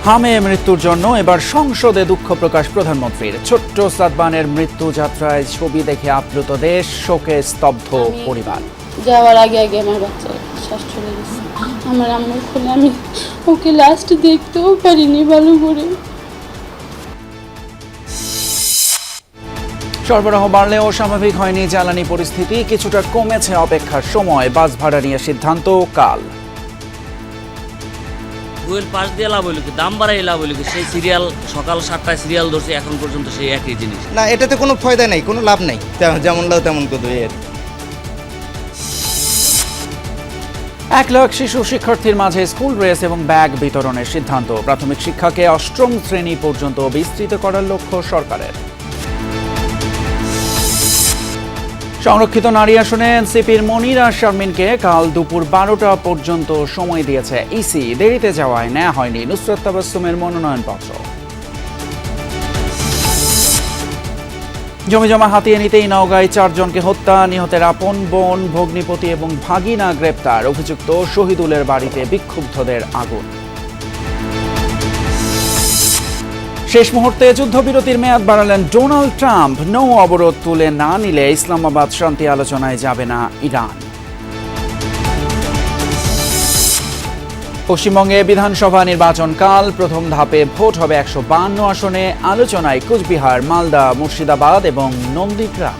হামে মৃত্যুর জন্য এবার সংসদে দুঃখ প্রকাশ প্রধানমন্ত্রীর। ছোট্ট সাদবানের মৃত্যু যাত্রায় ছবি দেখে আপ্লুত দেশ, শোকে স্তব্ধ পরিবার। যাওয়ার আগে আগে আমার বাচ্চা শ্বাস চলে গেছে। আমার আম্মুর কোলে আমি ওকে লাস্ট দেখতেও পারিনি ভালো করে। সরবরাহ বাড়লেও স্বাভাবিক হয়নি জ্বালানি পরিস্থিতি, কিছুটা কমেছে অপেক্ষার সময়। বাস ভাড়া নিয়ে সিদ্ধান্ত কাল। ফুয়েল পাশ দিয়ে লাভ হইল কি, দাম বাড়াই লাভ হইল কি? সেই সিরিয়াল সকাল 7টায় সিরিয়াল ধরছে, এখন পর্যন্ত সেই একই জিনিস। না, এটাতে কোনো ফায়দা নাই, কোনো লাভ নাই, যেমন লাভ তেমন কত। 1 লাখ শিশু শিক্ষার্থীর মাঝে স্কুল ড্রেস এবং ব্যাগ বিতরণের সিদ্ধান্ত। প্রাথমিক শিক্ষাকে 8ম শ্রেণী পর্যন্ত বিস্তৃত করার লক্ষ্য সরকারের। সংরক্ষিত নারী আসনে এনসিপির মনিরা শারমিনকে কাল দুপুর 12টা পর্যন্ত সময় দিয়েছে ইসি। দেরিতে যাওয়ায় নেওয়া হয়নি নুসরাত তাবাসসুমের মনোনয়নপত্র। জমিজমা হাতিয়ে নিতেই নওগাঁয় 4 জনকে হত্যা, নিহতের আপন বোন, ভগ্নিপতি এবং ভাগিনা গ্রেপ্তার। অভিযুক্ত শহীদুলের বাড়িতে বিক্ষুব্ধদের আগুন। শেষ মুহূর্তে যুদ্ধবিরতির মেয়াদ বাড়ালেন ডোনাল্ড ট্রাম্প। নৌ অবরোধ তুলে না নিলে ইসলামাবাদ শান্তি আলোচনায় যাবে না ইরান। পশ্চিমবঙ্গে বিধানসভা নির্বাচন কাল। প্রথম ধাপে ভোট হবে 152 আসনে। আলোচনায় কুচবিহার, মালদা, মুর্শিদাবাদ এবং নন্দীগ্রাম।